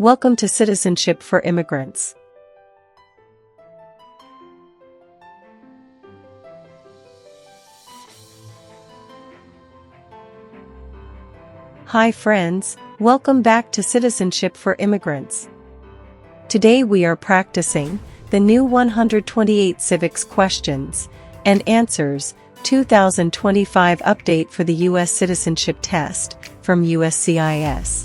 Welcome to Citizenship for Immigrants. Hi friends, welcome back to Citizenship for Immigrants. Today we are practicing the new 128 Civics questions and answers 2025 update for the U.S. Citizenship Test from USCIS.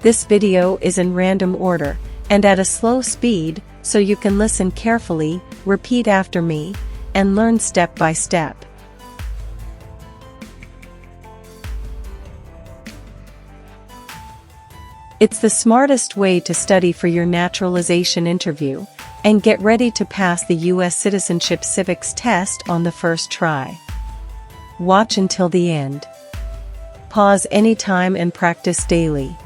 This video is in random order and at a slow speed, so you can listen carefully, repeat after me, and learn step by step. It's the smartest way to study for your naturalization interview and get ready to pass the U.S. Citizenship Civics test on the first try. Watch until the end. Pause anytime and practice daily.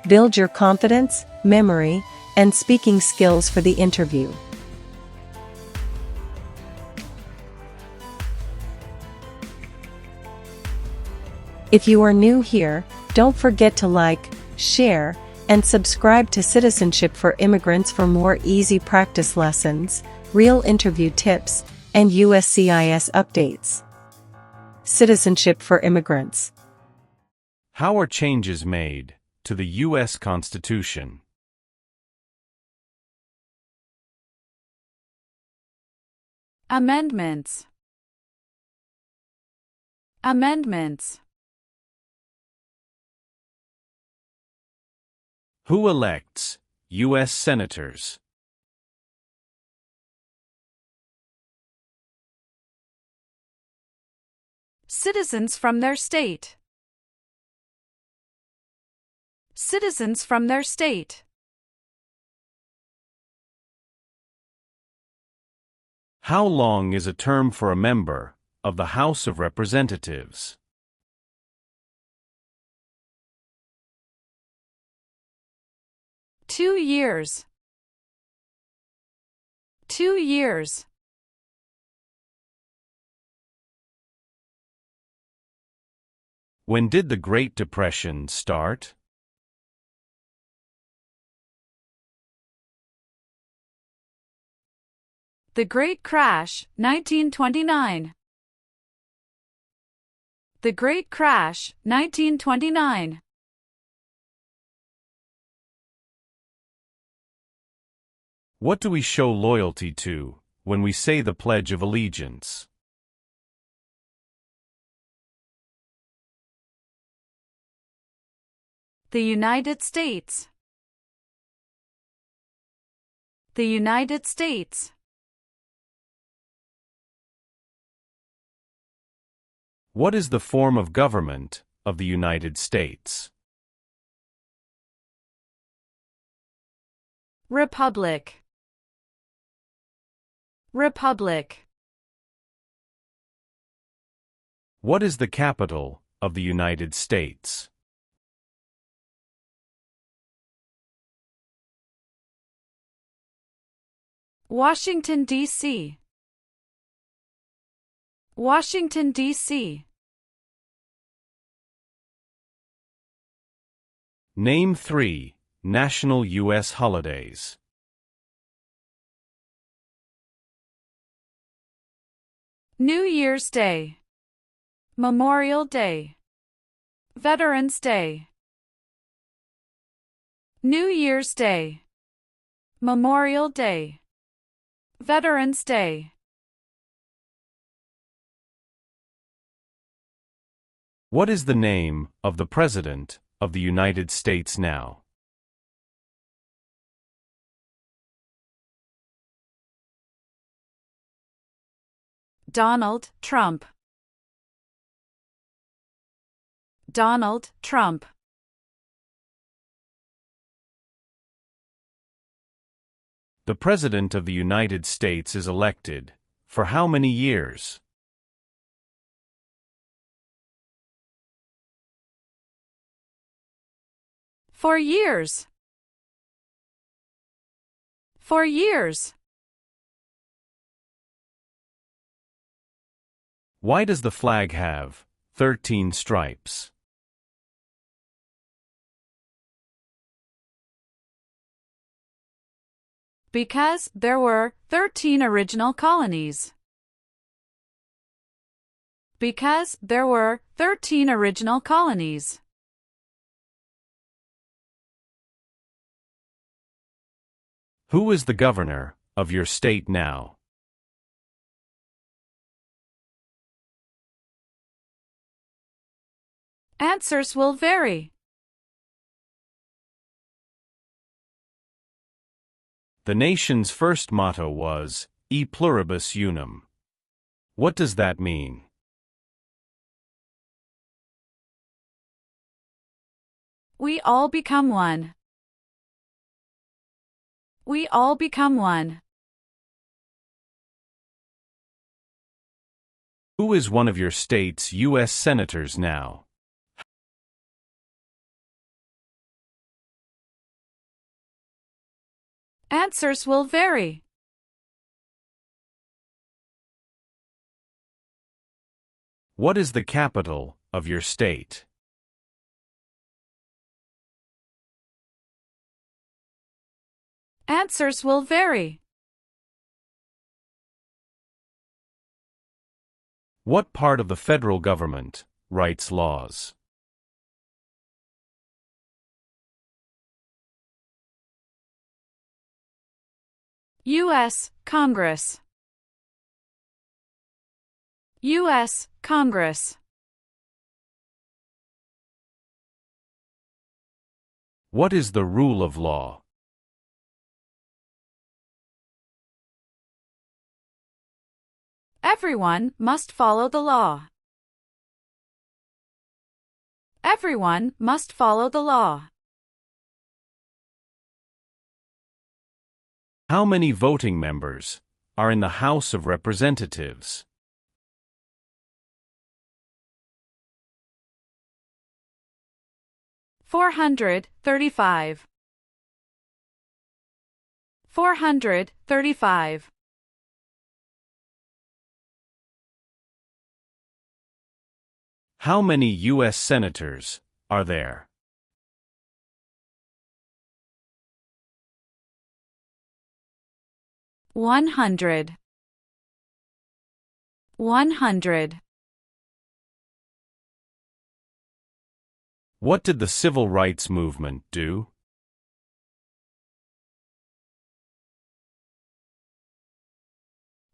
Build your confidence, memory, and speaking skills for the interview. If you are new here, don't forget to like, share, and subscribe to Citizenship for Immigrants for more easy practice lessons, real interview tips, and USCIS updates. Citizenship for Immigrants. How are changes made to the U.S. Constitution? Amendments. Amendments. Who elects U.S. senators? Citizens from their state. Citizens from their state. How long is a term for a member of the House of Representatives? Two years. 2 years. When did the Great Depression start? The Great Crash, 1929. The Great Crash, 1929. What do we show loyalty to when we say the Pledge of Allegiance? The United States. The United States. What is the form of government of the United States? Republic. Republic. What is the capital of the United States? Washington, D.C. Washington, D.C. Name 3 national U.S. holidays. New Year's Day. Memorial Day. Veterans Day. New Year's Day. Memorial Day. Veterans Day. What is the name of the President of the United States now? Donald Trump. Donald Trump. The President of the United States is elected for how many years? For years. 4 years. Why does the flag have 13 stripes? Because there were 13 original colonies. Because there were 13 original colonies. Who is the governor of your state now? Answers will vary. The nation's first motto was, E pluribus unum. What does that mean? We all become one. We all become one. Who is one of your state's U.S. senators now? Answers will vary. What is the capital of your state? Answers will vary. What part of the federal government writes laws? U.S. Congress. U.S. Congress. What is the rule of law? Everyone must follow the law. Everyone must follow the law. How many voting members are in the House of Representatives? $435. 435. How many U.S. senators are there? $100. 100. What did the civil rights movement do?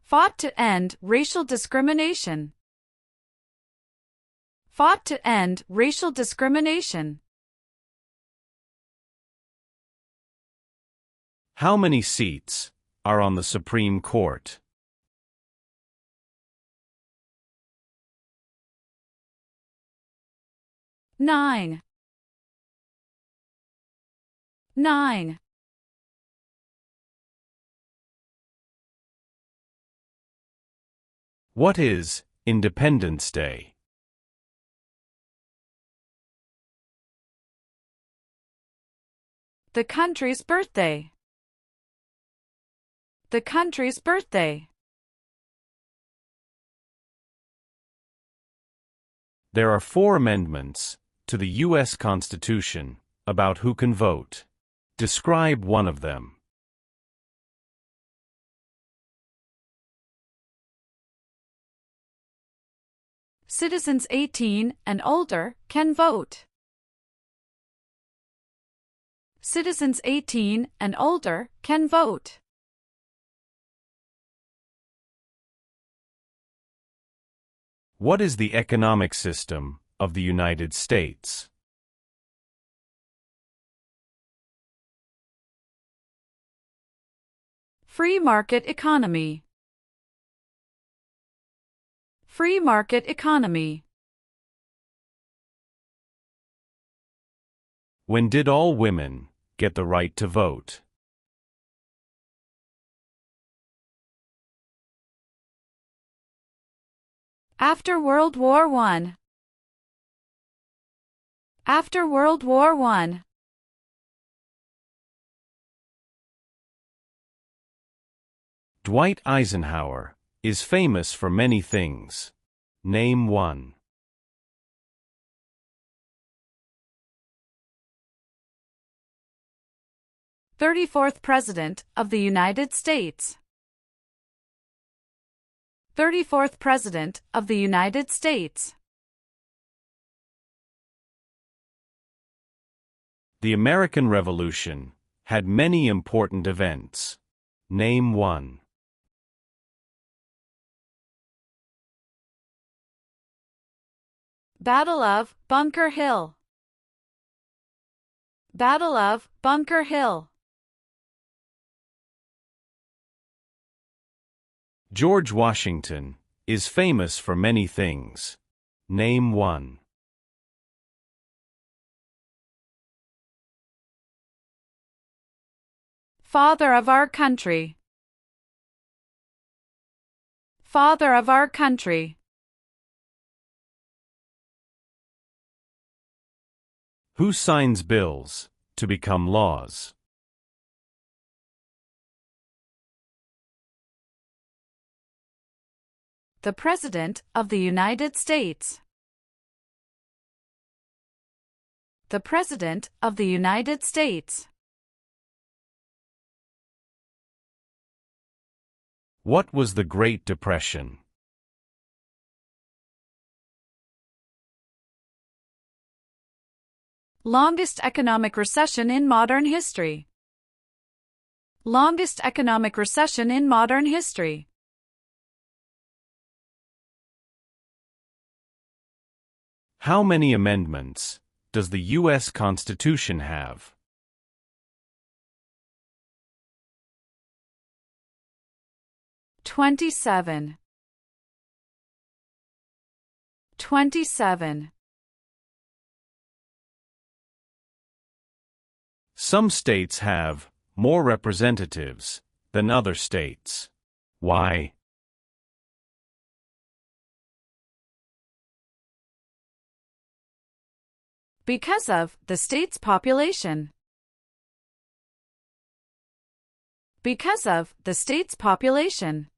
Fought to end racial discrimination. Fought to end racial discrimination. How many seats are on the Supreme Court? Nine. 9. What is Independence Day? The country's birthday. The country's birthday. There are 4 amendments to the U.S. Constitution about who can vote. Describe one of them. Citizens 18 and older can vote. Citizens 18 and older can vote. What is the economic system of the United States? Free market economy. Free market economy. When did all women get the right to vote? After World War I. After World War I. Dwight Eisenhower is famous for many things. Name one. 34th President of the United States. 34th President of the United States. The American Revolution had many important events. Name one. Battle of Bunker Hill. Battle of Bunker Hill. George Washington is famous for many things. Name one. Father of our country. Father of our country. Who signs bills to become laws? The President of the United States. The President of the United States. What was the Great Depression? Longest economic recession in modern history. Longest economic recession in modern history. How many amendments does the U.S. Constitution have? "27. 27. Some states have more representatives than other states. Why? Because of the state's population. Because of the state's population.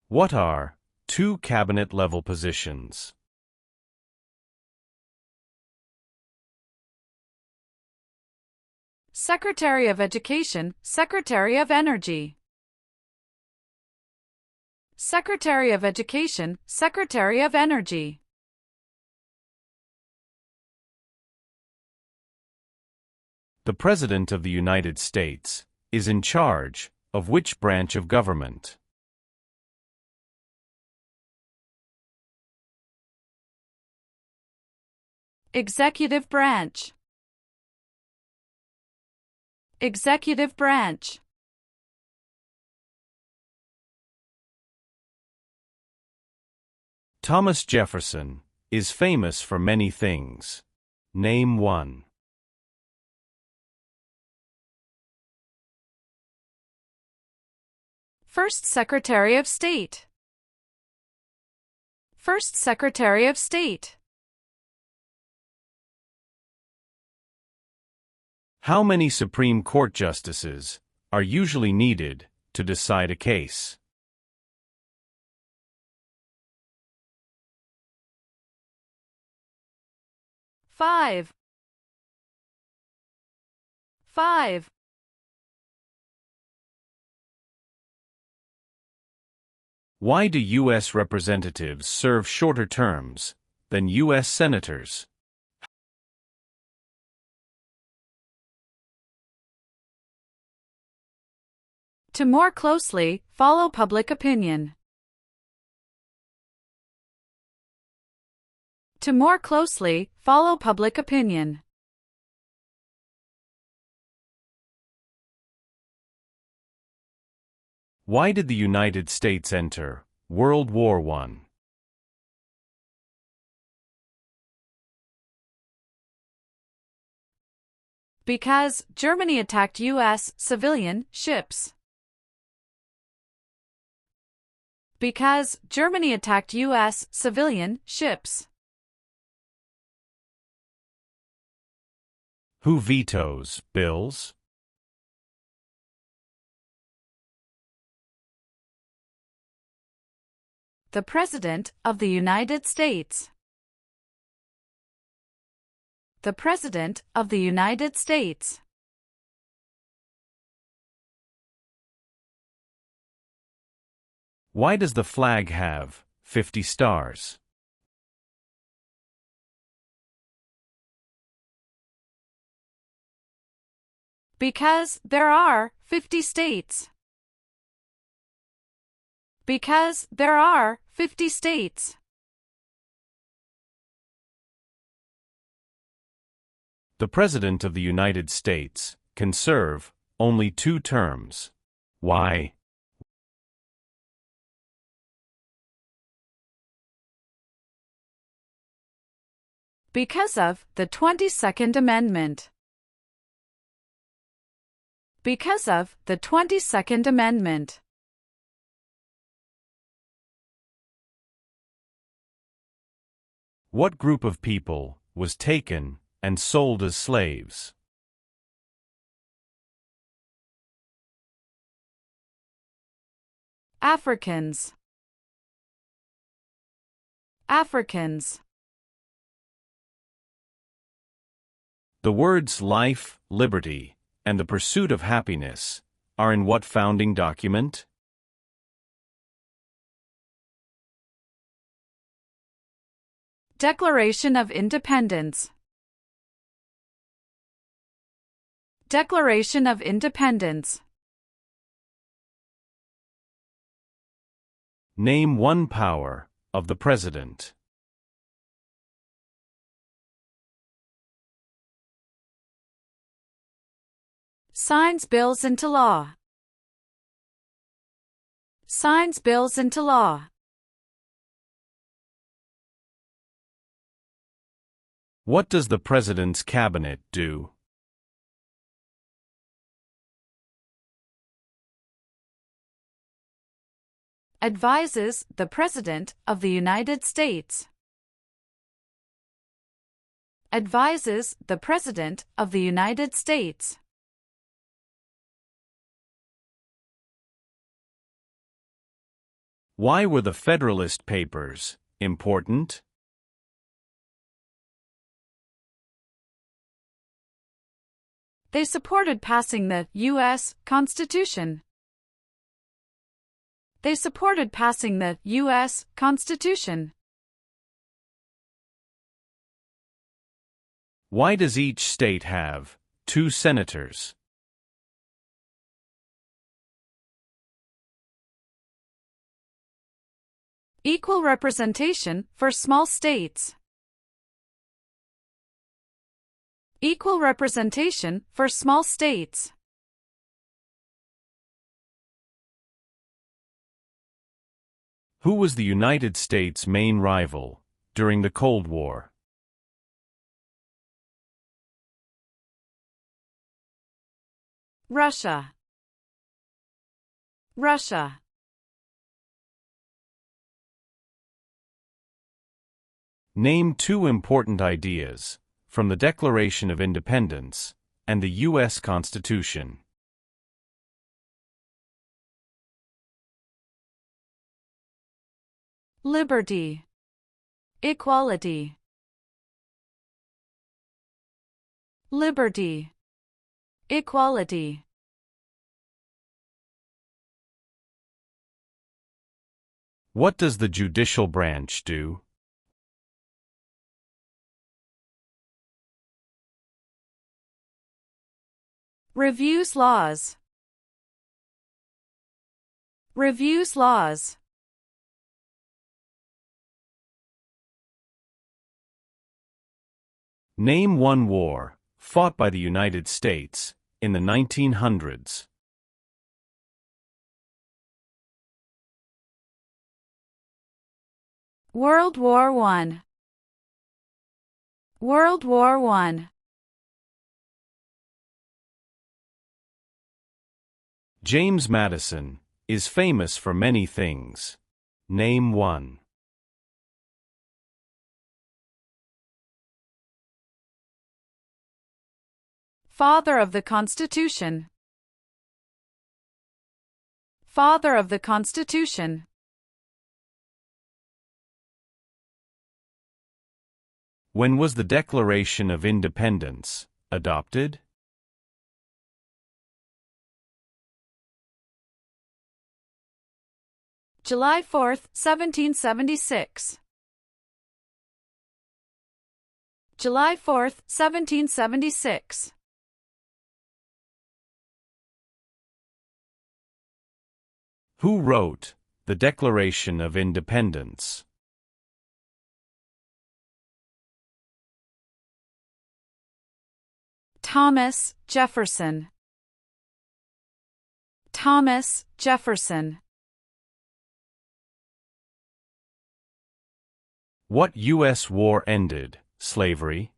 What are two cabinet-level positions? Secretary of Education, Secretary of Energy. Secretary of Education, Secretary of Energy. The President of the United States is in charge of which branch of government? Executive branch. Executive branch. Thomas Jefferson is famous for many things. Name one. First Secretary of State. First Secretary of State. How many Supreme Court justices are usually needed to decide a case? Five. 5. Why do U.S. representatives serve shorter terms than U.S. senators? To more closely follow public opinion. To more closely follow public opinion. Why did the United States enter World War I? Because Germany attacked U.S. civilian ships. Because Germany attacked U.S. civilian ships. Who vetoes bills? The President of the United States. the President of the United States. Why does the flag have 50 stars? Because there are 50 states. Because there are 50 states. The President of the United States can serve only 2 terms. Why? Because of the 22nd Amendment. Because of the 22nd Amendment. What group of people was taken and sold as slaves? Africans. Africans. The words life, liberty, and the pursuit of happiness are in what founding document? Declaration of Independence. Declaration of Independence. Name one power of the President. Signs bills into law. Signs bills into law. What does the President's cabinet do? Advises the President of the United States. Advises the President of the United States. Why were the Federalist Papers important? They supported passing the U.S. Constitution. They supported passing the U.S. Constitution. Why does each state have 2 senators? Equal representation for small states. Equal representation for small states. Who was the United States' main rival during the Cold War? Russia. Russia. Name 2 important ideas from the Declaration of Independence and the U.S. Constitution. Liberty. Equality. Liberty. Equality. What does the judicial branch do? Reviews laws. Reviews laws. Name one war fought by the United States in the 1900s. World War I. World War I. James Madison is famous for many things. Name one. Father of the Constitution. Father of the Constitution. When was the Declaration of Independence adopted? July 4, 1776. July 4, 1776. Who wrote the Declaration of Independence? Thomas Jefferson. Thomas Jefferson. What U.S. war ended slavery?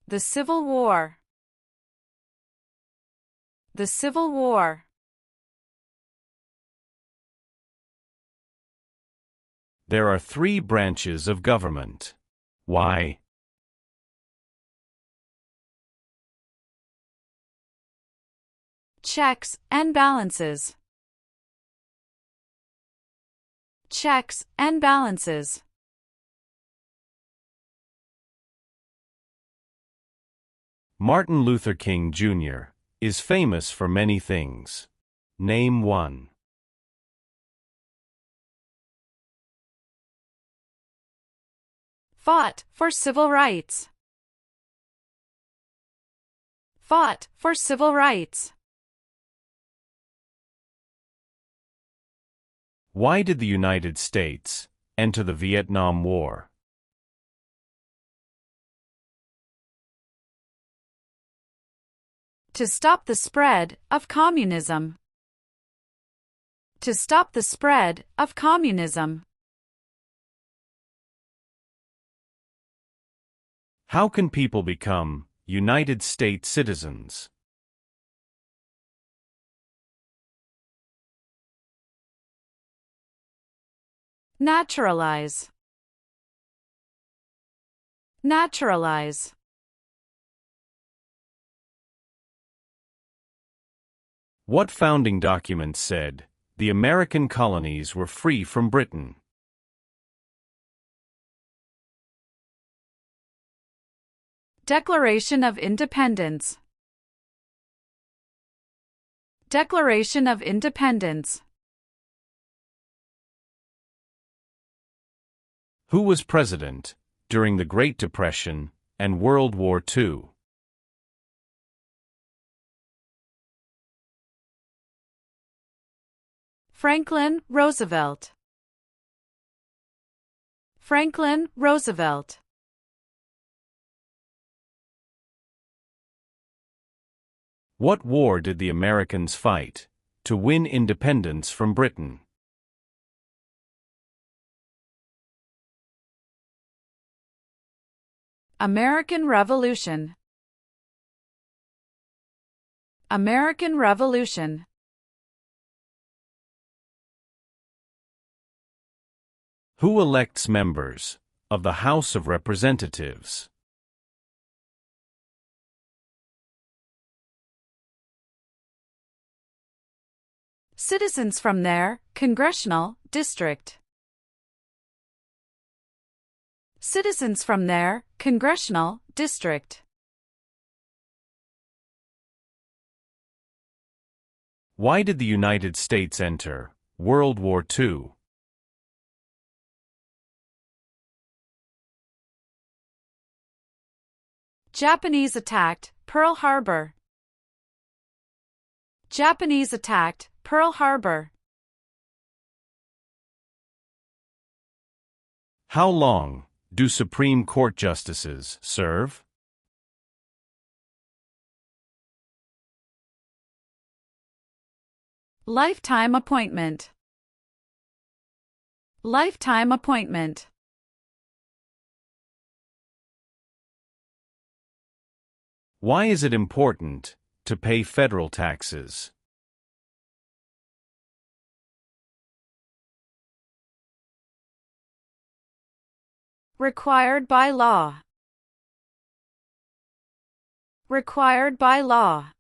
The Civil War. The Civil War. There are 3 branches of government. Why? Checks and balances. Checks and balances. Martin Luther King Jr. is famous for many things. Name one. Fought for civil rights. Fought for civil rights. Why did the United States enter the Vietnam War? To stop the spread of communism. To stop the spread of communism. How can people become United States citizens? Naturalize. Naturalize. What founding document said the American colonies were free from Britain? Declaration of Independence. Declaration of Independence. Who was president during the Great Depression and World War II? Franklin Roosevelt. Franklin Roosevelt. What war did the Americans fight to win independence from Britain? American Revolution. American Revolution. Who elects members of the House of Representatives? Citizens from their congressional district. Citizens from their congressional district. Why did the United States enter World War II? Japanese attacked Pearl Harbor. Japanese attacked Pearl Harbor. How long do Supreme Court justices serve? Lifetime appointment. Lifetime appointment. Why is it important to pay federal taxes? Required by law. Required by law.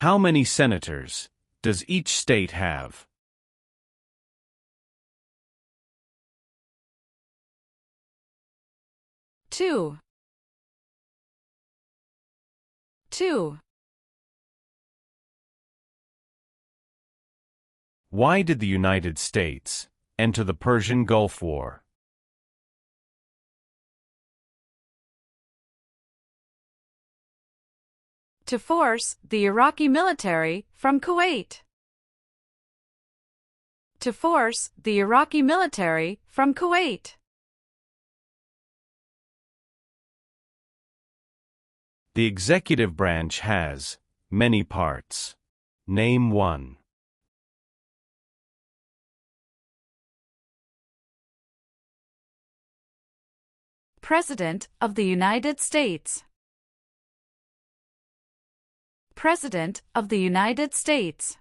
How many senators does each state have? Two. Why did the United States enter the Persian Gulf War? To force the Iraqi military from Kuwait. To force the Iraqi military from Kuwait. The executive branch has many parts. Name one. President of the United States. President of the United States.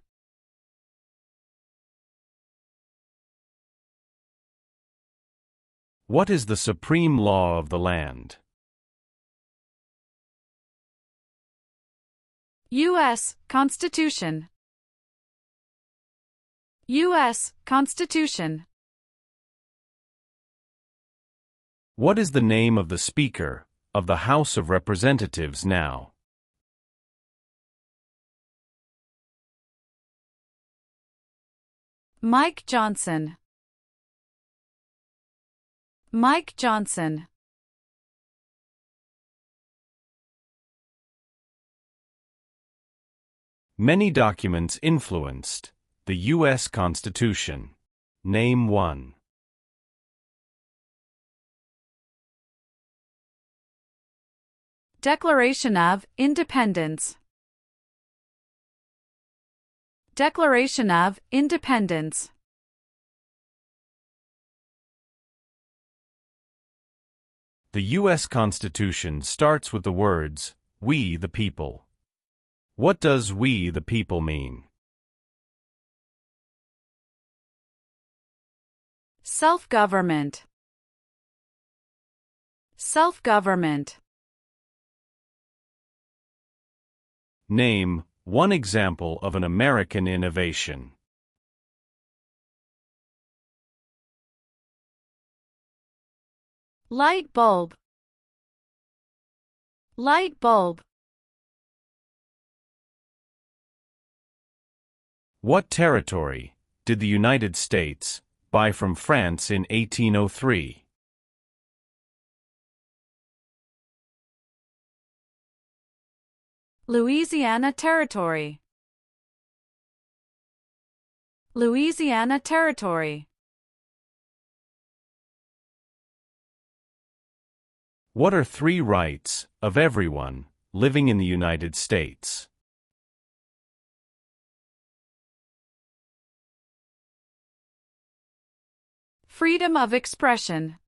What is the supreme law of the land? U.S. Constitution. U.S. Constitution. What is the name of the Speaker of the House of Representatives now? Mike Johnson. Mike Johnson. Many documents influenced the U.S. Constitution. Name one. Declaration of Independence. Declaration of Independence. The U.S. Constitution starts with the words, "We the people." What does "we the people" mean? Self-government. Self-government. Name one example of an American innovation. Light bulb. Light bulb. What territory did the United States buy from France in 1803? Louisiana Territory. Louisiana Territory. What are three rights of everyone living in the United States? Freedom of expression.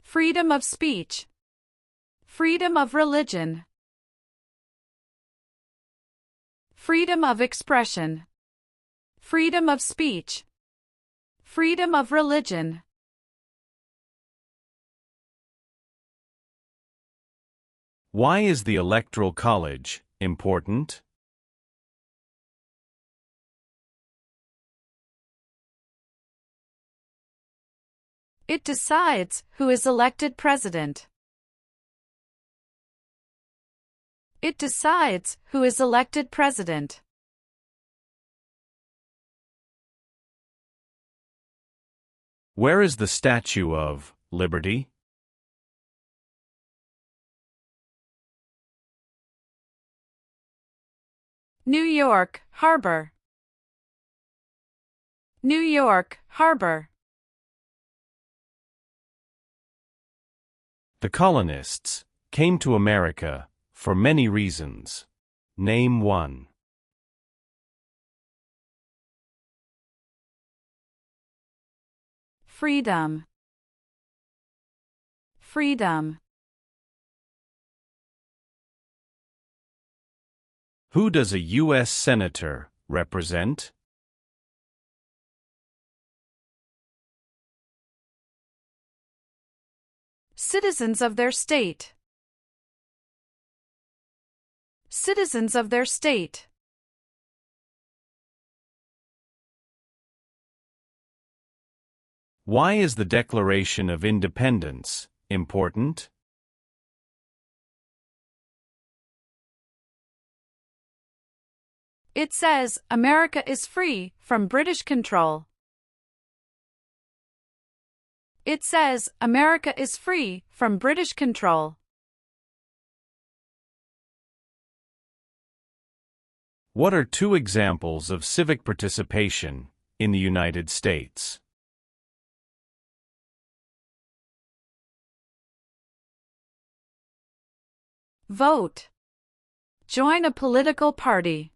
Freedom of speech. Freedom of religion. Freedom of expression. Freedom of speech. Freedom of religion. Why is the Electoral College important? It decides who is elected president. It decides who is elected president. Where is the Statue of Liberty? New York Harbor. New York Harbor. The colonists came to America for many reasons. Name one. Freedom. Freedom. Who does a U.S. Senator represent? Citizens of their state. Citizens of their state. Why is the Declaration of Independence important? It says America is free from British control. It says America is free from British control. What are two examples of civic participation in the United States? Vote. Join a political party.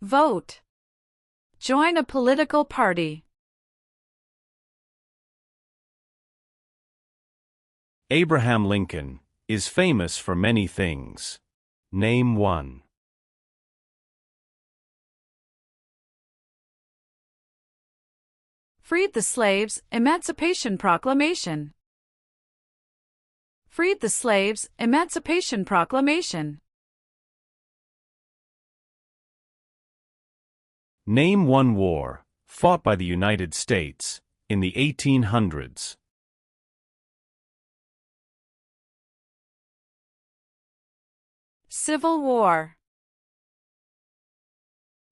Vote. Join a political party. Abraham Lincoln is famous for many things. Name one. Freed the slaves, Emancipation Proclamation. Freed the slaves, Emancipation Proclamation. Name one war fought by the United States in the 1800s. Civil War.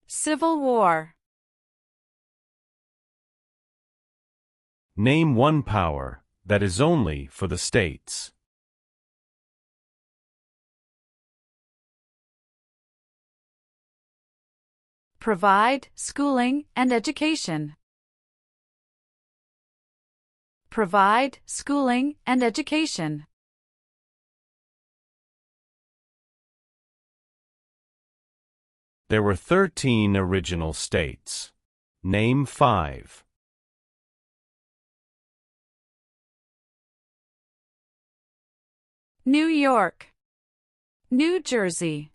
Civil War. Name one power that is only for the states. Provide schooling and education. Provide schooling and education. There were 13 original states. Name 5. New York, New Jersey,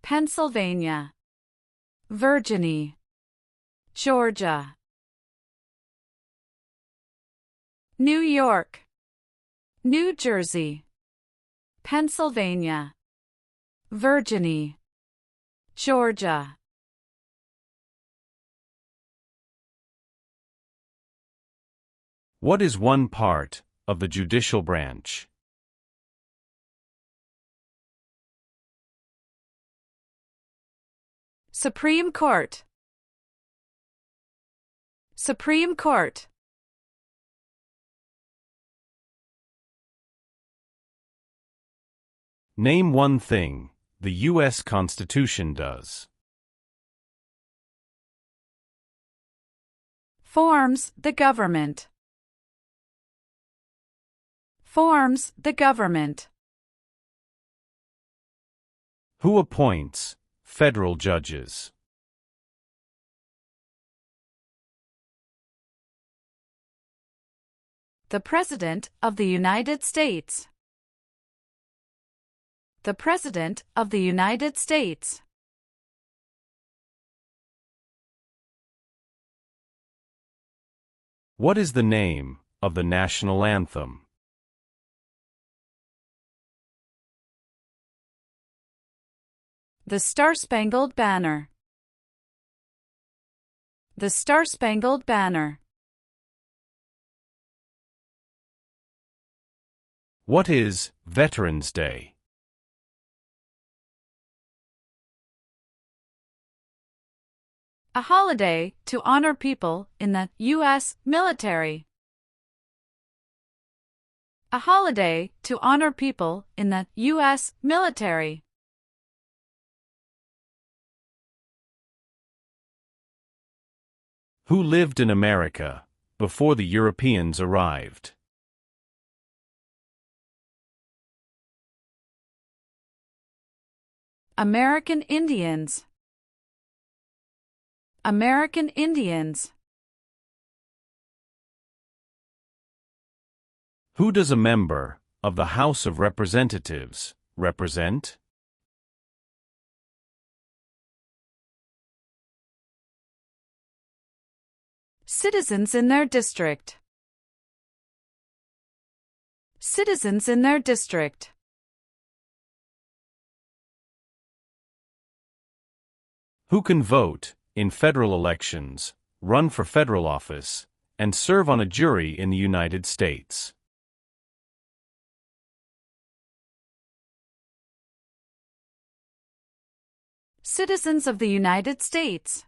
Pennsylvania, Virginia, Georgia. New York, New Jersey, Pennsylvania, Virginia, Georgia. What is one part of the judicial branch? Supreme Court. Supreme Court. Name one thing the U.S. Constitution does. Forms the government. Forms the government. Who appoints federal judges? The President of the United States. The President of the United States. What is the name of the national anthem? The Star-Spangled Banner. The Star-Spangled Banner. What is Veterans Day? A holiday to honor people in the U.S. military. A holiday to honor people in the U.S. military. Who lived in America before the Europeans arrived? American Indians. American Indians. Who does a member of the House of Representatives represent? Citizens in their district. Citizens in their district. Who can vote in federal elections run for federal office, and serve on a jury in the United States. Citizens of the United States.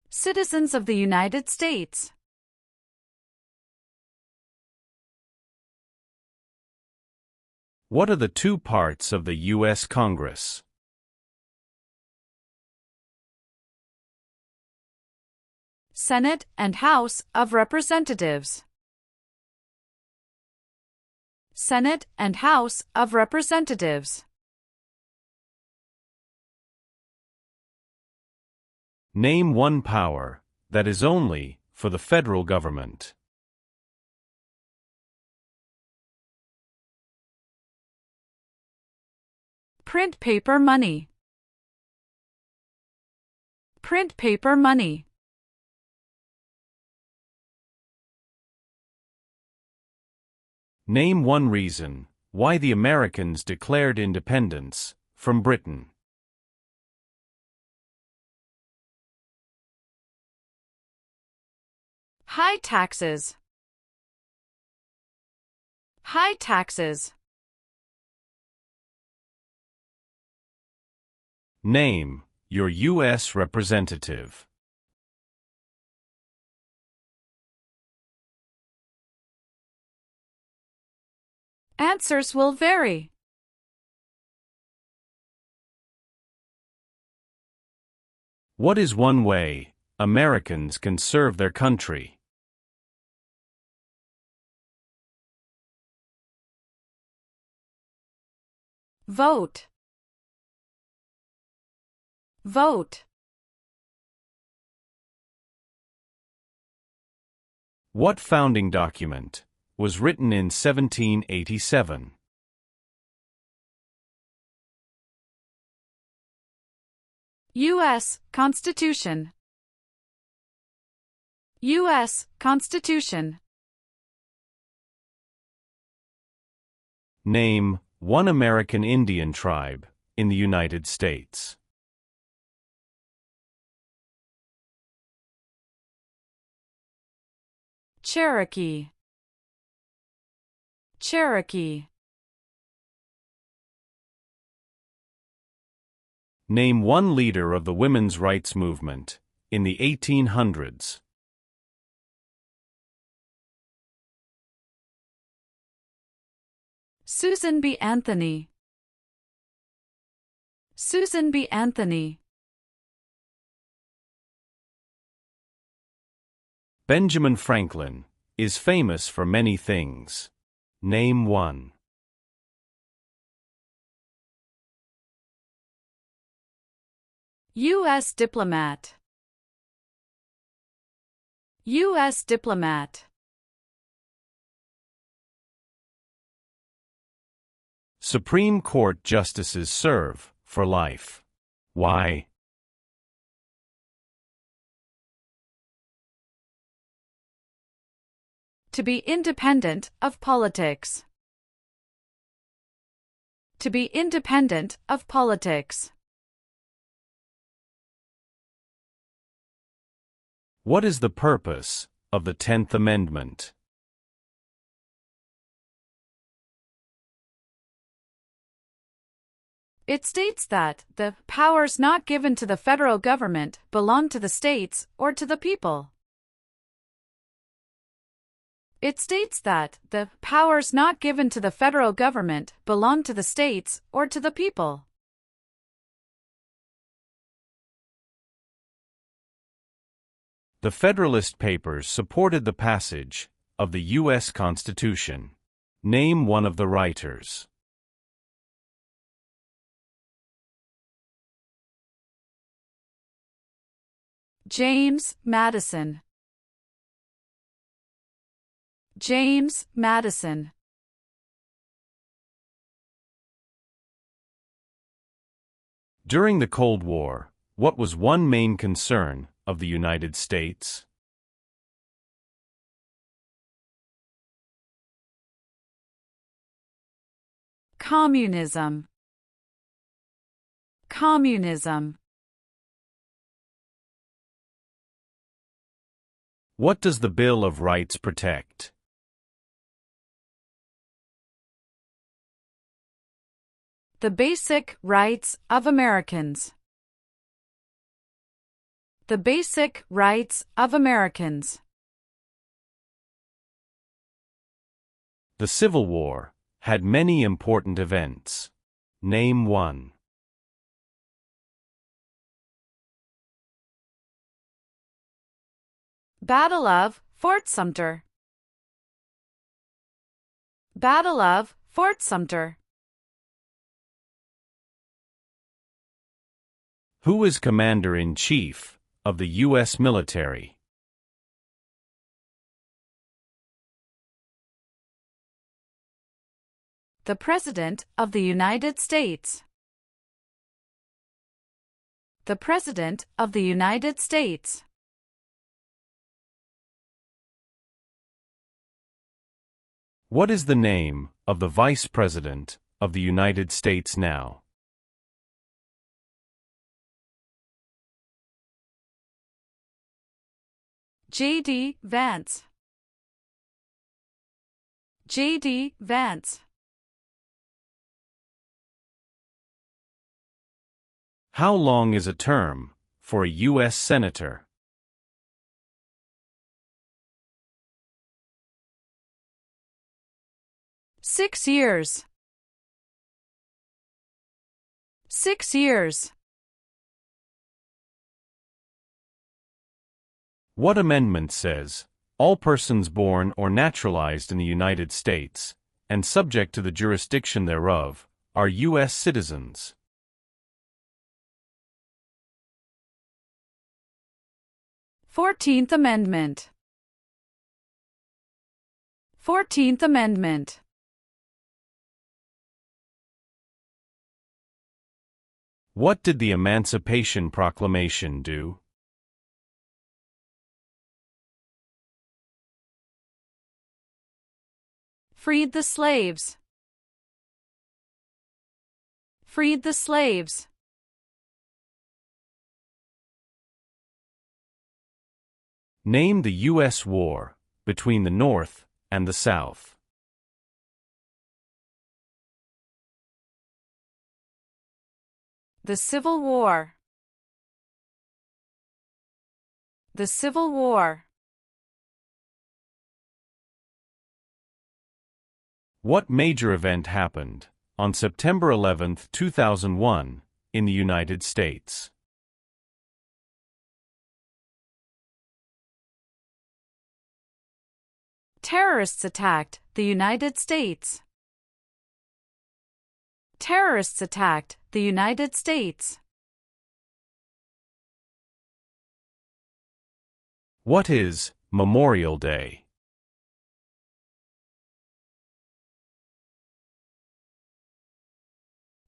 Citizens of the United States. What are the two parts of the U.S. Congress? Senate and House of Representatives. Senate and House of Representatives. Name one power that is only for the federal government. Print paper money. Print paper money. Name one reason why the Americans declared independence from Britain. High taxes. High taxes. Name your U.S. representative. Answers will vary. What is one way Americans can serve their country? Vote. Vote. What founding document was written in 1787? U.S. Constitution. U.S. Constitution. Name one American Indian tribe in the United States. Cherokee. Cherokee. Name one leader of the women's rights movement in the 1800s. Susan B. Anthony. Susan B. Anthony. Benjamin Franklin is famous for many things. Name one. U.S. diplomat. U.S. diplomat. Supreme Court justices serve for life. Why? To be independent of politics. To be independent of politics. What is the purpose of the 10th Amendment? It states that the powers not given to the federal government belong to the states or to the people. It states that the powers not given to the federal government belong to the states or to the people. The Federalist Papers supported the passage of the U.S. Constitution. Name one of the writers. James Madison. James Madison. During the Cold War, what was one main concern of the United States? Communism. Communism. What does the Bill of Rights protect? The basic rights of Americans. The basic rights of Americans. The Civil War had many important events. Name one. Battle of Fort Sumter. Battle of Fort Sumter. Who is Commander-in-Chief of the U.S. military? The President of the United States. The President of the United States. What is the name of the Vice President of the United States now? J.D. Vance. J.D. Vance. How long is a term for a U.S. Senator? Six years. 6 years. What amendment says, all persons born or naturalized in the United States, and subject to the jurisdiction thereof, are U.S. citizens? Fourteenth Amendment. 14th Amendment. What did the Emancipation Proclamation do? Freed the slaves. Freed the slaves. Name the U.S. war between the North and the South. The Civil War. The Civil War. What major event happened on September 11, 2001, in the United States? Terrorists attacked the United States. Terrorists attacked the United States. What is Memorial Day?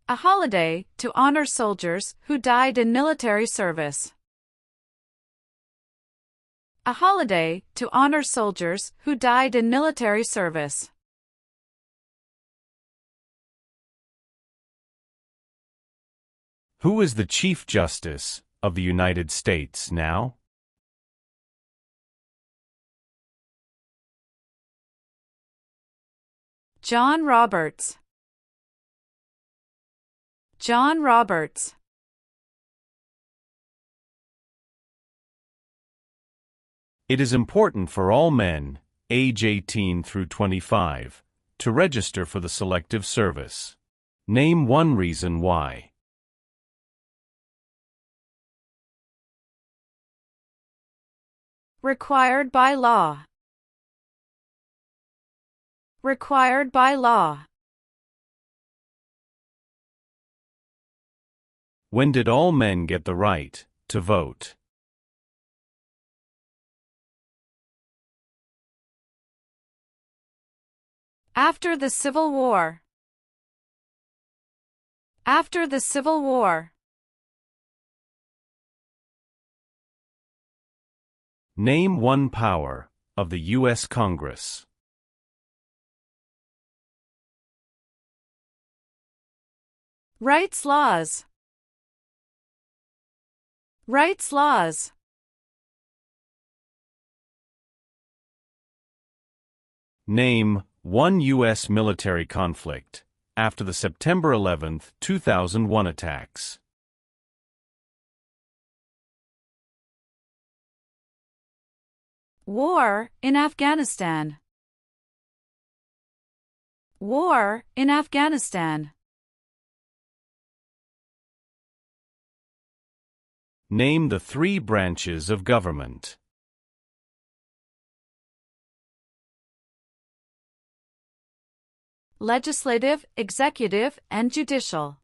A holiday to honor soldiers who died in military service. A holiday to honor soldiers who died in military service. Who is the Chief Justice of the United States now? John Roberts. John Roberts. It is important for all men, age 18 through 25, to register for the Selective Service. Name one reason why. Required by law. Required by law. When did all men get the right to vote? After the Civil War. After the Civil War. Name one power of the U.S. Congress. Rights laws. Rights laws. Name one U.S. military conflict after the September 11, 2001 attacks. War in Afghanistan. War in Afghanistan. Name the three branches of government. Legislative, executive, and judicial.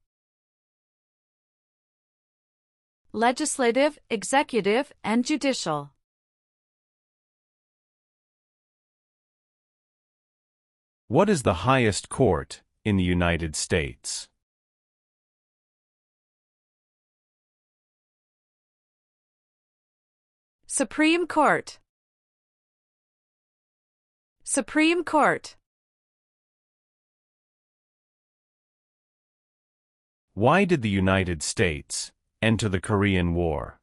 Legislative, executive, and judicial. What is the highest court in the United States? Supreme Court. Supreme Court. Why did the United States enter the Korean War?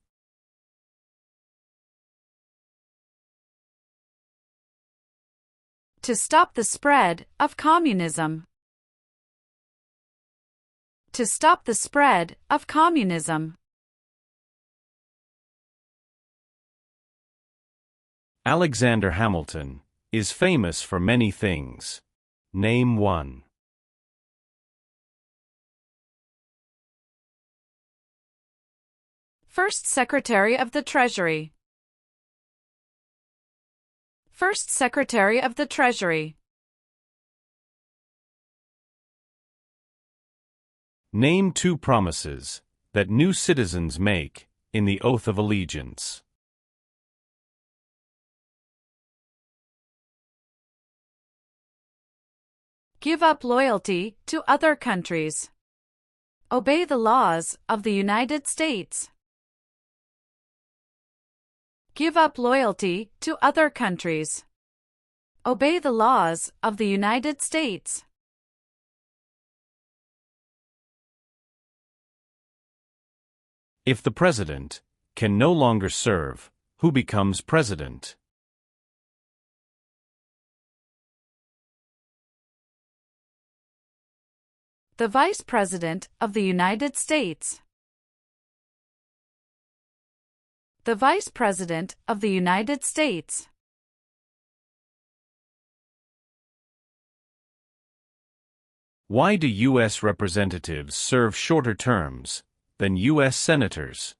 To stop the spread of communism. To stop the spread of communism. Alexander Hamilton is famous for many things. Name one. First Secretary of the Treasury. First Secretary of the Treasury. Name two promises that new citizens make in the oath of allegiance. Give up loyalty to other countries. Obey the laws of the United States. Give up loyalty to other countries. Obey the laws of the United States. If the president can no longer serve, who becomes president? The Vice President of the United States. The Vice President of the United States. Why do U.S. representatives serve shorter terms than U.S. senators?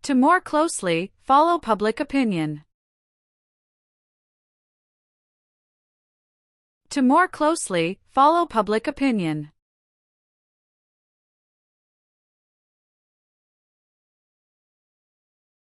To more closely follow public opinion. To more closely follow public opinion.